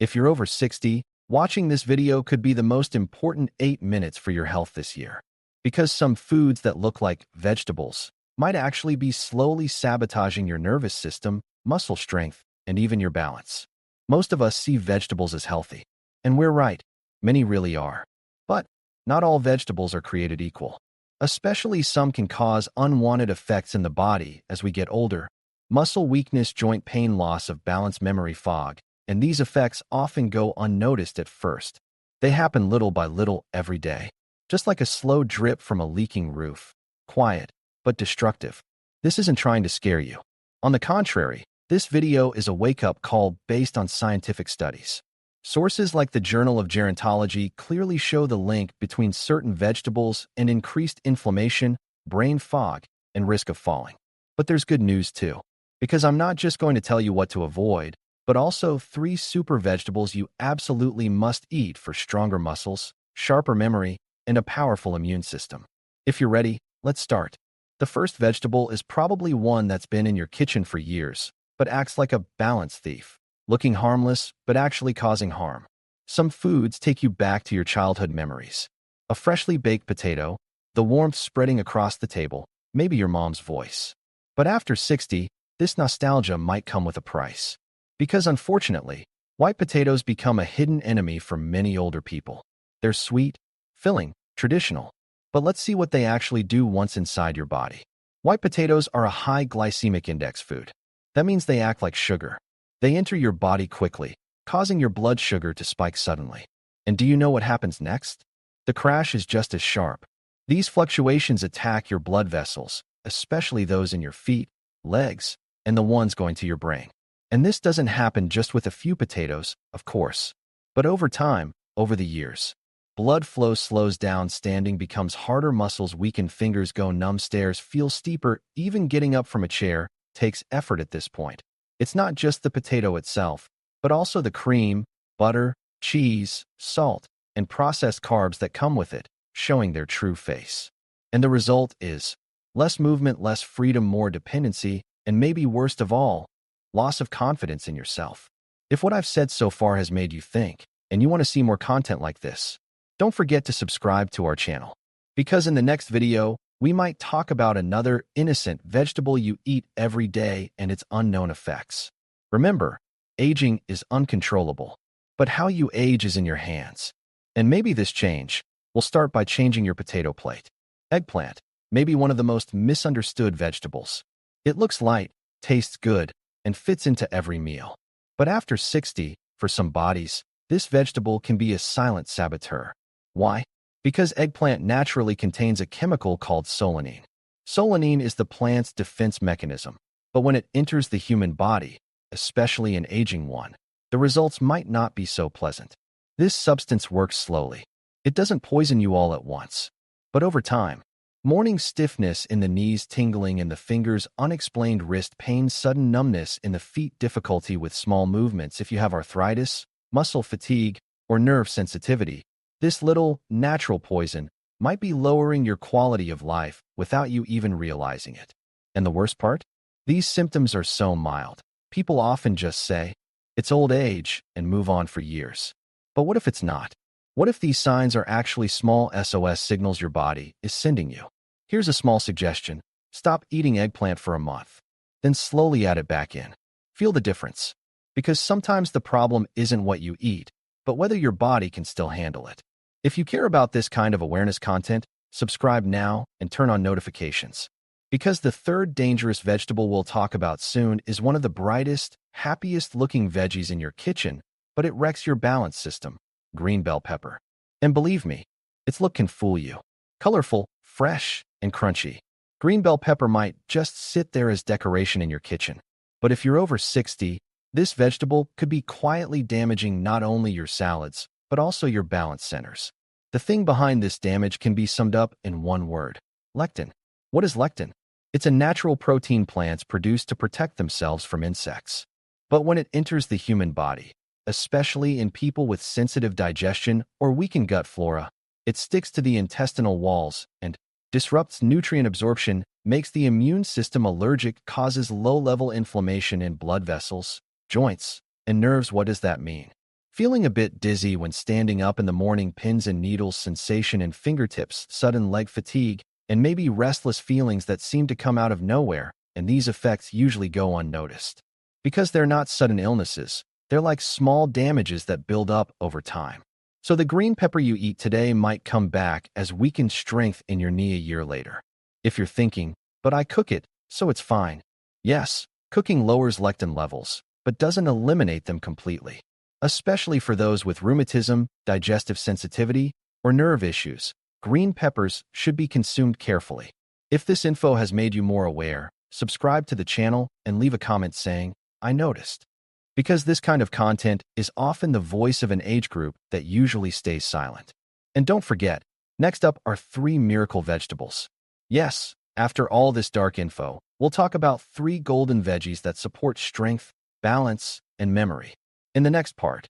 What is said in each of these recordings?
If you're over 60, watching this video could be the most important 8 minutes for your health this year. Because some foods that look like vegetables might actually be slowly sabotaging your nervous system, muscle strength, and even your balance. Most of us see vegetables as healthy. And we're right, many really are. But not all vegetables are created equal. Especially some can cause unwanted effects in the body as we get older. Muscle weakness, joint pain, loss of balance, memory fog, and these effects often go unnoticed at first. They happen little by little every day, just like a slow drip from a leaking roof. Quiet, but destructive. This isn't trying to scare you. On the contrary, this video is a wake-up call based on scientific studies. Sources like the Journal of Gerontology clearly show the link between certain vegetables and increased inflammation, brain fog, and risk of falling. But there's good news too, because I'm not just going to tell you what to avoid, but also 3 super vegetables you absolutely must eat for stronger muscles, sharper memory, and a powerful immune system. If you're ready, let's start. The first vegetable is probably one that's been in your kitchen for years, but acts like a balance thief, looking harmless, but actually causing harm. Some foods take you back to your childhood memories. A freshly baked potato, the warmth spreading across the table, maybe your mom's voice. But after 60, this nostalgia might come with a price. Because unfortunately, white potatoes become a hidden enemy for many older people. They're sweet, filling, traditional. But let's see what they actually do once inside your body. White potatoes are a high glycemic index food. That means they act like sugar. They enter your body quickly, causing your blood sugar to spike suddenly. And do you know what happens next? The crash is just as sharp. These fluctuations attack your blood vessels, especially those in your feet, legs, and the ones going to your brain. And this doesn't happen just with a few potatoes, of course. But over time, over the years, blood flow slows down, standing becomes harder, muscles weaken, fingers go numb, stairs feel steeper, even getting up from a chair takes effort at this point. It's not just the potato itself, but also the cream, butter, cheese, salt, and processed carbs that come with it, showing their true face. And the result is less movement, less freedom, more dependency, and maybe worst of all, loss of confidence in yourself. If what I've said so far has made you think, and you want to see more content like this, don't forget to subscribe to our channel. Because in the next video, we might talk about another innocent vegetable you eat every day and its unknown effects. Remember, aging is uncontrollable, but how you age is in your hands. And maybe this change will start by changing your potato plate. Eggplant, maybe one of the most misunderstood vegetables. It looks light, tastes good, and fits into every meal. But after 60, for some bodies, this vegetable can be a silent saboteur. Why? Because eggplant naturally contains a chemical called solanine. Solanine is the plant's defense mechanism, but when it enters the human body, especially an aging one, the results might not be so pleasant. This substance works slowly. It doesn't poison you all at once, but over time, morning stiffness in the knees, tingling in the fingers, unexplained wrist pain, sudden numbness in the feet, difficulty with small movements if you have arthritis, muscle fatigue, or nerve sensitivity. This little, natural poison might be lowering your quality of life without you even realizing it. And the worst part? These symptoms are so mild. People often just say, "It's old age," and move on for years. But what if it's not? What if these signs are actually small SOS signals your body is sending you? Here's a small suggestion. Stop eating eggplant for a month. Then slowly add it back in. Feel the difference. Because sometimes the problem isn't what you eat, but whether your body can still handle it. If you care about this kind of awareness content, subscribe now and turn on notifications. Because the third dangerous vegetable we'll talk about soon is one of the brightest, happiest looking veggies in your kitchen, but it wrecks your balance system: green bell pepper. And believe me, its look can fool you. Colorful, fresh, and crunchy. Green bell pepper might just sit there as decoration in your kitchen. But if you're over 60, this vegetable could be quietly damaging not only your salads, but also your balance centers. The thing behind this damage can be summed up in one word: lectin. What is lectin? It's a natural protein plants produce to protect themselves from insects. But when it enters the human body, especially in people with sensitive digestion or weakened gut flora, it sticks to the intestinal walls and disrupts nutrient absorption, makes the immune system allergic, causes low-level inflammation in blood vessels, joints, and nerves. What does that mean? Feeling a bit dizzy when standing up in the morning, pins and needles sensation in fingertips, sudden leg fatigue, and maybe restless feelings that seem to come out of nowhere, and these effects usually go unnoticed. Because they're not sudden illnesses, they're like small damages that build up over time. So the green pepper you eat today might come back as weakened strength in your knee a year later. If you're thinking, but I cook it, so it's fine. Yes, cooking lowers lectin levels, but doesn't eliminate them completely. Especially for those with rheumatism, digestive sensitivity, or nerve issues, green peppers should be consumed carefully. If this info has made you more aware, subscribe to the channel and leave a comment saying, I noticed. Because this kind of content is often the voice of an age group that usually stays silent. And don't forget, next up are 3 miracle vegetables. Yes, after all this dark info, we'll talk about 3 golden veggies that support strength, balance, and memory. In the next part,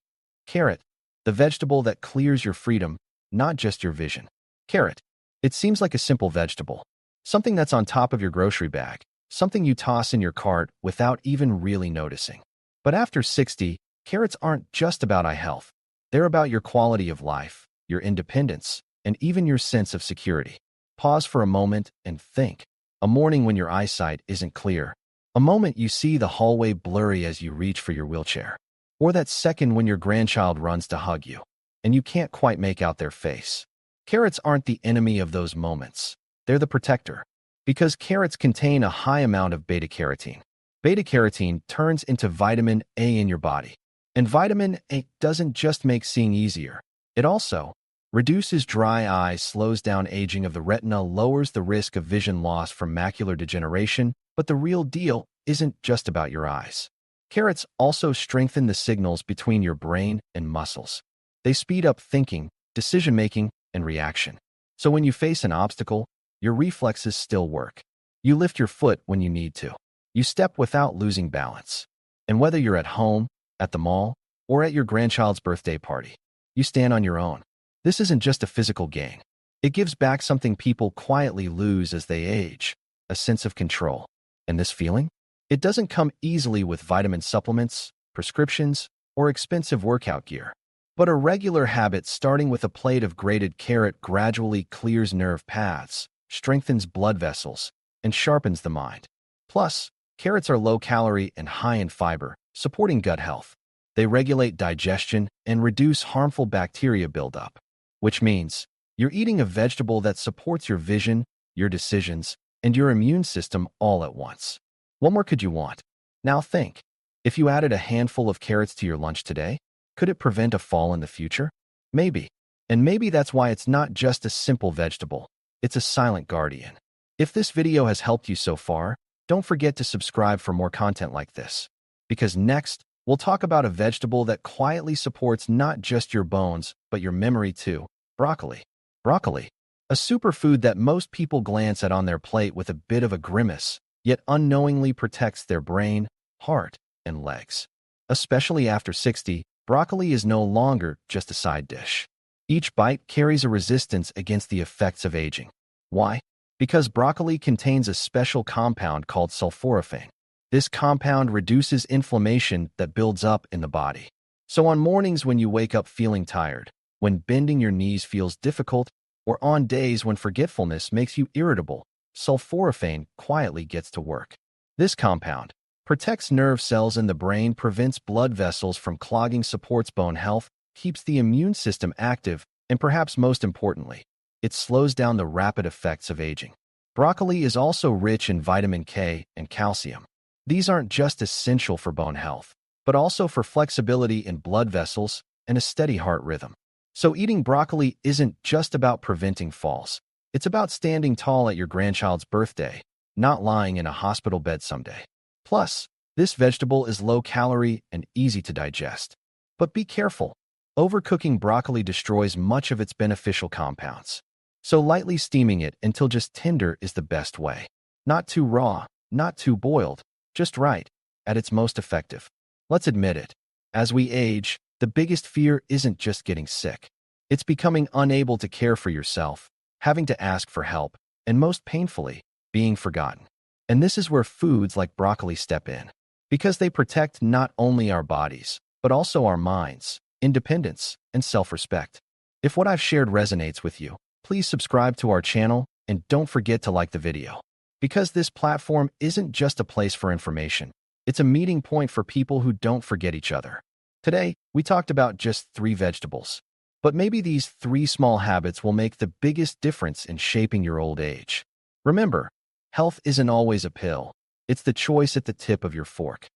carrot, the vegetable that clears your freedom, not just your vision. Carrot. It seems like a simple vegetable. Something that's on top of your grocery bag. Something you toss in your cart without even really noticing. But after 60, carrots aren't just about eye health. They're about your quality of life, your independence, and even your sense of security. Pause for a moment and think. A morning when your eyesight isn't clear. A moment you see the hallway blurry as you reach for your wheelchair. Or that second when your grandchild runs to hug you, and you can't quite make out their face. Carrots aren't the enemy of those moments. They're the protector. Because carrots contain a high amount of beta-carotene. Beta-carotene turns into vitamin A in your body. And vitamin A doesn't just make seeing easier. It also reduces dry eyes, slows down aging of the retina, lowers the risk of vision loss from macular degeneration, but the real deal isn't just about your eyes. Carrots also strengthen the signals between your brain and muscles. They speed up thinking, decision-making, and reaction. So when you face an obstacle, your reflexes still work. You lift your foot when you need to. You step without losing balance. And whether you're at home, at the mall, or at your grandchild's birthday party, you stand on your own. This isn't just a physical gain. It gives back something people quietly lose as they age, a sense of control. And this feeling? It doesn't come easily with vitamin supplements, prescriptions, or expensive workout gear. But a regular habit starting with a plate of grated carrot gradually clears nerve paths, strengthens blood vessels, and sharpens the mind. Plus, carrots are low-calorie and high in fiber, supporting gut health. They regulate digestion and reduce harmful bacteria buildup, which means you're eating a vegetable that supports your vision, your decisions, and your immune system all at once. What more could you want? Now think, if you added a handful of carrots to your lunch today, could it prevent a fall in the future? Maybe. And maybe that's why it's not just a simple vegetable. It's a silent guardian. If this video has helped you so far, don't forget to subscribe for more content like this. Because next, we'll talk about a vegetable that quietly supports not just your bones, but your memory too. Broccoli. Broccoli. A superfood that most people glance at on their plate with a bit of a grimace, yet unknowingly protects their brain, heart, and legs. Especially after 60, broccoli is no longer just a side dish. Each bite carries a resistance against the effects of aging. Why? Because broccoli contains a special compound called sulforaphane. This compound reduces inflammation that builds up in the body. So on mornings when you wake up feeling tired, when bending your knees feels difficult, or on days when forgetfulness makes you irritable, sulforaphane quietly gets to work. This compound protects nerve cells in the brain, prevents blood vessels from clogging, supports bone health, keeps the immune system active, and perhaps most importantly, it slows down the rapid effects of aging. Broccoli is also rich in vitamin K and calcium. These aren't just essential for bone health, but also for flexibility in blood vessels and a steady heart rhythm. So eating broccoli isn't just about preventing falls. It's about standing tall at your grandchild's birthday, not lying in a hospital bed someday. Plus, this vegetable is low-calorie and easy to digest. But be careful. Overcooking broccoli destroys much of its beneficial compounds. So lightly steaming it until just tender is the best way. Not too raw, not too boiled, just right, at its most effective. Let's admit it. As we age, the biggest fear isn't just getting sick. It's becoming unable to care for yourself, having to ask for help, and most painfully, being forgotten. And this is where foods like broccoli step in, because they protect not only our bodies, but also our minds, independence, and self-respect. If what I've shared resonates with you, please subscribe to our channel and don't forget to like the video. Because this platform isn't just a place for information, it's a meeting point for people who don't forget each other. Today, we talked about just 3 vegetables, but maybe these 3 small habits will make the biggest difference in shaping your old age. Remember, health isn't always a pill. It's the choice at the tip of your fork.